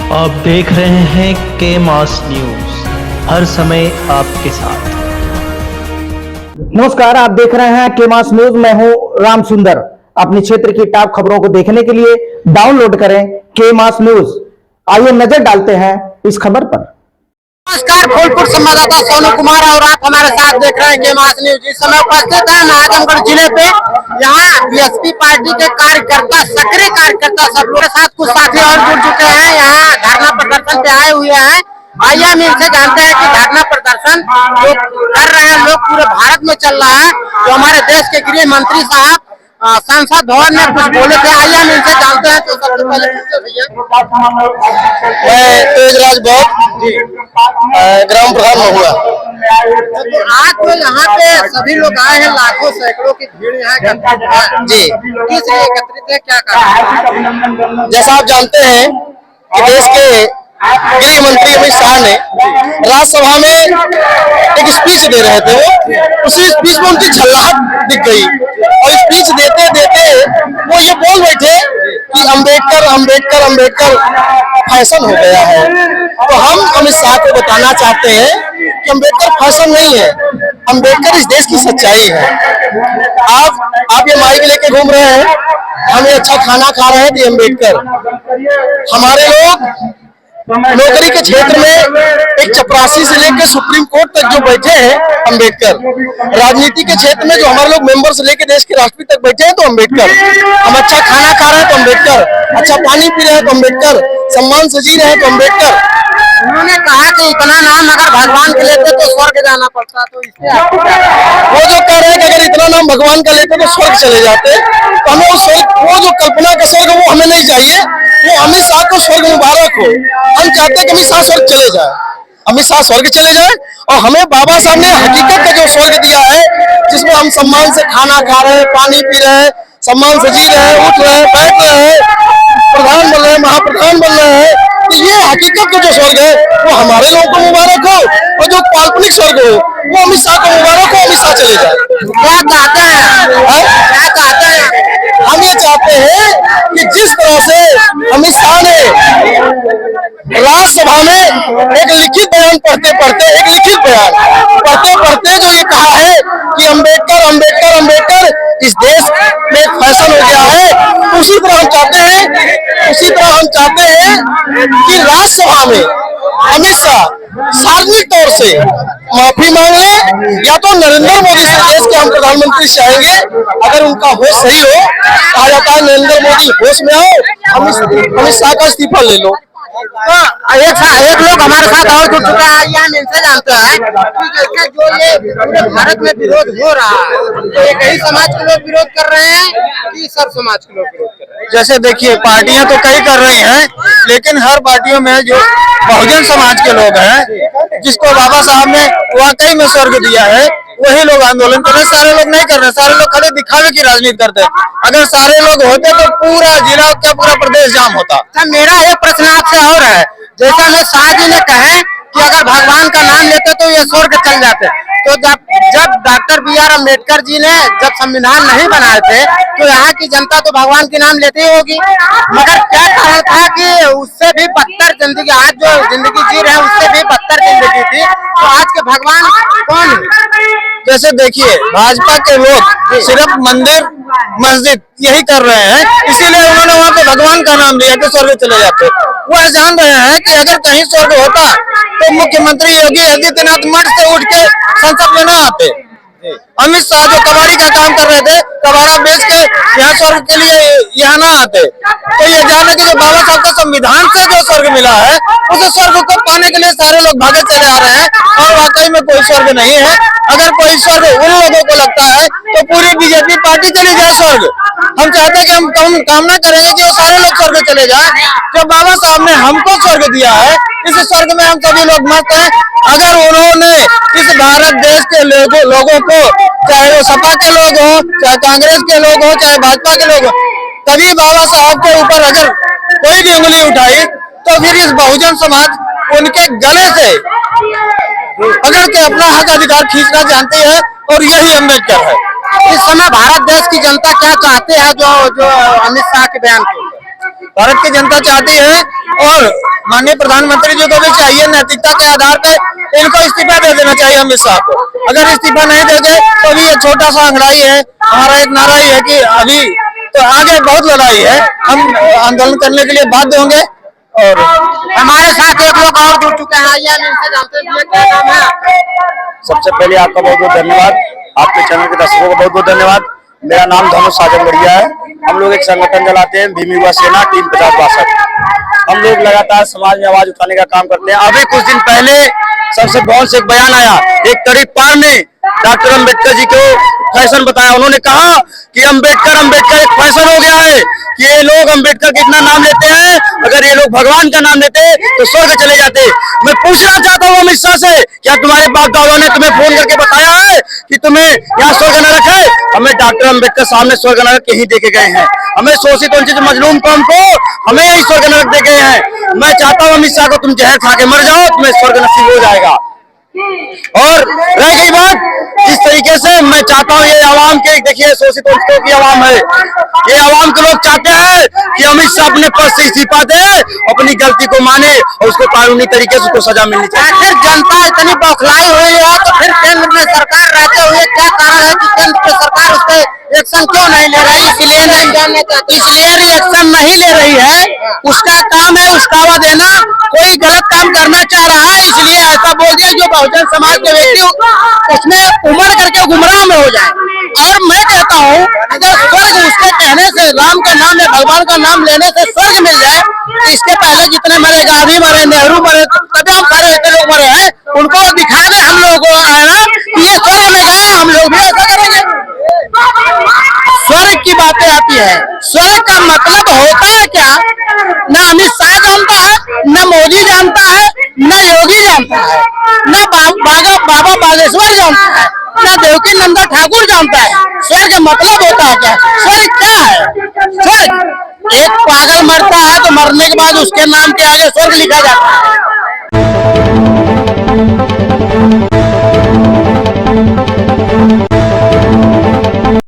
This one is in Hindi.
आप देख रहे हैं के मास न्यूज, हर समय आपके साथ। नमस्कार, आप देख रहे हैं के मास न्यूज। मैं हूं राम सुंदर। अपने क्षेत्र की टॉप खबरों को देखने के लिए डाउनलोड करें के मास न्यूज। आइए नजर डालते हैं इस खबर पर। नमस्कार, फूलपुर संवाददाता सोनू कुमार और आप हमारे साथ देख रहे हैं के मास न्यूज। इस समय उपस्थित है आजमगढ़ जिले पे। यहाँ बीएसपी पार्टी के कार्यकर्ता, सक्रिय कार्यकर्ता सब लोग के साथ कुछ साथी और जुड़ चुके हैं। यहाँ धरना प्रदर्शन पे आए हुए हैं। आइए हम इनसे जानते हैं कि धरना प्रदर्शन जो कर रहे हैं लोग पूरे भारत में चल रहा है। जो हमारे देश के गृह मंत्री साहब संसद भवन में कुछ बोले थे, आइए हम इनसे जानते हैं। तो सबसे पहले भैया, मैं तेजराज बहुत ग्राम प्रधान महुआ। तो आज तो यहाँ पे सभी लोग आए हैं, लाखों सैकड़ों की भीड़ यहाँ एकत्रित है जी। किस लिए एकत्रित है, क्या कारण? जैसा आप जानते हैं कि देश के गृह मंत्री अमित शाह ने राज्यसभा में एक स्पीच दे रहे थे। वो उसी स्पीच में उनकी झल्लाहट दिख गई और स्पीच देते देते वो ये बोल बैठे कि अम्बेडकर अम्बेडकर अम्बेडकर फैशन हो गया है। तो हम अमित शाह को बताना चाहते हैं कि अम्बेडकर फैशन नहीं है, अम्बेडकर इस देश की सच्चाई है। आप ये माइक लेके घूम रहे हैं, हम ये अच्छा खाना खा रहे हैं, ये अम्बेडकर। हमारे लोग नौकरी के क्षेत्र में एक चपरासी से लेकर सुप्रीम कोर्ट तक जो बैठे हैं, अम्बेडकर। राजनीति के क्षेत्र में जो हमारे लोग मेंबर से लेकर देश के राष्ट्रपति तक बैठे हैं, तो अम्बेडकर। हम अच्छा खाना खा रहे हैं तो अम्बेडकर, अच्छा पानी पी रहे हैं तो अम्बेडकर, सम्मान से जी रहे हैं तो अम्बेडकर। उन्होंने कहा कि इतना नाम अगर भगवान के लेते तो स्वर्ग जाना पड़ता, तो इससे वो जो कह रहे हैं कि अगर इतना नाम भगवान का लेते तो स्वर्ग चले जाते, तो हमें वो जो कल्पना का स्वर्ग वो हमें नहीं चाहिए। वो अमित शाह को स्वर्ग मुबारक हो। हम चाहते हैं कि अमित शाह स्वर्ग चले जाए, अमित शाह स्वर्ग चले जाए और हमें बाबा साहब ने हकीकत का जो स्वर्ग दिया है, जिसमें हम सम्मान से खाना खा रहे हैं, पानी पी रहे हैं, सम्मान से जी रहे हैं, उठ रहे हैं, बैठ रहे हैं, प्रधान बन रहे हैं, महाप्रधान बन रहे हैं। तो ये हकीकत का जो स्वर्ग है वो हमारे लोगों को मुबारक हो, और जो काल्पनिक स्वर्ग हो वो अमित शाह को मुबारक हो, अमित शाह चले जाए। क्या चाहते हैं, क्या चाहते हैं? हम ये चाहते हैं कि जिस तरह से अमित शाह ने राज्यसभा में एक लिखित बयान पढ़ते पढ़ते जो ये कहा है कि अम्बेडकर अम्बेडकर अम्बेडकर इस देश में एक फैशन हो गया है, उसी तरह हम चाहते हैं कि राज्यसभा में अमित शाह सार्वजनिक तौर से माफी मांग ले, या तो नरेंद्र मोदी से देश के हम प्रधानमंत्री चाहेंगे। अगर उनका होश सही हो, कहा जाता है नरेंद्र मोदी होश में आओ, अमित शाह का इस्तीफा ले लो। तो एक लोग हमारे साथ और जुड़ चुके हैं, हम इनसे जानते हैं कि जैसे जो ये पूरे भारत में विरोध हो रहा है, तो एक ही समाज के लोग विरोध कर रहे हैं कि सब समाज के लोग विरोध कर रहे हैं? जैसे देखिए, पार्टियां तो कई कर रही हैं, लेकिन हर पार्टियों में जो बहुजन समाज के लोग हैं, जिसको बाबा साहब ने वाकई में स्वर्ग दिया है, वही लोग आंदोलन कर रहे हैं। सारे लोग नहीं कर रहे, सारे लोग खड़े दिखावे की राजनीति करते हैं। अगर सारे लोग होते तो पूरा जिला क्या पूरा प्रदेश जाम होता। मेरा एक प्रश्न आपसे और है, जैसा अमित शाह जी ने कहे कि अगर भगवान का नाम लेते तो ये स्वर्ग चल जाते, तो जब डॉक्टर बी.आर. अम्बेडकर जी ने जब संविधान नहीं बनाए थे, तो यहाँ की जनता तो भगवान के नाम लेती ही होगी। मगर क्या कारण था कि उससे भी बदतर जिंदगी, आज जो जिंदगी जी रहे हैं उससे भी बदतर जिंदगी थी, तो आज के भगवान कौन है? जैसे देखिए, भाजपा के लोग सिर्फ मंदिर मस्जिद यही कर रहे हैं, इसीलिए उन्होंने वहाँ पे भगवान का नाम दिया कि स्वर्ग चले जाते। वह जान रहे हैं कि अगर कहीं स्वर्ग होता तो मुख्यमंत्री योगी आदित्यनाथ मठ से उठ के संसद में न आते। अमित शाह जो कबाड़ी का काम कर रहे थे, कबाड़ा बेच के यहाँ स्वर्ग के लिए यहाँ ना आते। तो ये जाने कि जो बाबा साहब के संविधान से जो स्वर्ग मिला है, उस स्वर्ग को पाने के लिए सारे लोग भागे चले आ रहे हैं, और वाकई में कोई स्वर्ग नहीं है। अगर कोई स्वर्ग उन लोगों को लगता है तो पूरी बीजेपी पार्टी चली जाए स्वर्ग। हम चाहते हैं कि हम कामना करेंगे कि वो सारे लोग स्वर्ग चले जाए। जो बाबा साहब ने हमको स्वर्ग दिया है, इस स्वर्ग में हम सभी लोग मस्त हैं। अगर उन्होंने इस भारत देश के लोगों को, चाहे वो सपा के लोग हो, चाहे कांग्रेस के लोग हो, चाहे भाजपा के लोग हो, कभी बाबा साहब के ऊपर अगर कोई भी उंगली उठाई तो फिर इस बहुजन समाज उनके गले से पकड़ के अपना हक अधिकार खींचना जानती है, और यही अम्बेडकर है। इस समय भारत देश की जनता क्या चाहते हैं जो अमित शाह के बयान को? भारत की जनता चाहती है और माननीय प्रधानमंत्री जी को भी चाहिए नैतिकता के आधार पर इनको इस्तीफा दे देना चाहिए अमित शाह को। अगर इस्तीफा नहीं देंगे तो अभी ये छोटा सा अंगड़ाई है, हमारा एक नारा ही है कि अभी तो आगे बहुत लड़ाई है, हम आंदोलन करने के लिए बाध्य होंगे। और हमारे साथ एक लोग और जुड़ चुके हैं, आइए हम इनसे जानते हैं क्या नाम है आपका? सबसे पहले आपका बहुत बहुत धन्यवाद, आपके चैनल के दर्शकों का बहुत बहुत धन्यवाद। मेरा नाम धनुष आजमगढ़िया है। हम लोग एक संगठन चलाते हैं भीम युवा सेना टीम 5062। हम लोग लगातार समाज में आवाज उठाने का काम करते हैं। अभी कुछ दिन पहले सबसे बहुत से एक बयान आया, एक तरीक पार ने डॉक्टर अम्बेडकर जी को फैशन बताया। उन्होंने कहा कि अम्बेडकर एक फैशन हो गया है कि ये लोग अम्बेडकर का इतना नाम लेते हैं, अगर ये लोग भगवान का नाम लेते तो स्वर्ग चले जाते। मैं पूछना चाहता हूँ अमित शाह से, क्या तुम्हारे बाप दादा ने तुम्हें फोन करके बताया है कि तुम्हें यहाँ स्वर्ग नरक है? हमें डॉक्टर अम्बेडकर सामने स्वर्ग नरक यही देके गए हैं। हमें शोषित वंचित मजलूम कौम को हमें यही स्वर्ग नरक दे गए हैं। मैं चाहता हूँ अमित शाह को तुम जहर खा के मर जाओ, तुम्हें स्वर्ग नसीब हो जाएगा। और रह गई बात जिस तरीके से मैं चाहता हूँ, ये आवाम के देखिए शोषित वंचितों की आवाम है, ये आवाम के लोग चाहते हैं कि अमित शाह अपने पद से इस्तीफा दे, अपनी गलती को माने और उसको कानूनी तरीके से उसको सजा मिलनी चाहिए। आखिर जनता इतनी बौखलाई हुई है तो फिर केंद्र में सरकार रहते हुए क्या कारण है कि केंद्र की सरकार उस पर एक्शन क्यों नहीं ले रही? इसलिए नहीं जानना चाहते, इसलिए रिएक्शन नहीं ले रही है। उसका काम है उस्कावा देना, कोई गलत काम करना चाह रहा है इसलिए ऐसा बोल दिया जो बहुजन समाज के व्यक्ति उसमें उमड़ करके गुमराह में हो जाए। और मैं कहता हूँ अगर स्वर्ग उसके कहने से, राम का नाम या भगवान का नाम लेने से स्वर्ग मिल जाए तो इसके पहले जितने मरे, गांधी मरे, नेहरू मरे, तभी हम सारे ऐसे लोग मरे हैं, उनको दिखा दे हम लोगों को है ना कि ये स्वर्ग में गए, हम लोग भी ऐसा करेंगे। स्वर्ग की बातें आती है, स्वर्ग का मतलब होता है क्या? न अमित शाह जानता है, न मोदी जानता है, न योगी जानता है, न बाबा बागेश्वर जानता है, न देवकी नंदा ठाकुर जानता है। स्वर्ग का मतलब होता है क्या? स्वर्ग क्या है? स्वर्ग एक पागल मरता है तो मरने के बाद उसके नाम के आगे स्वर्ग लिखा जाता है।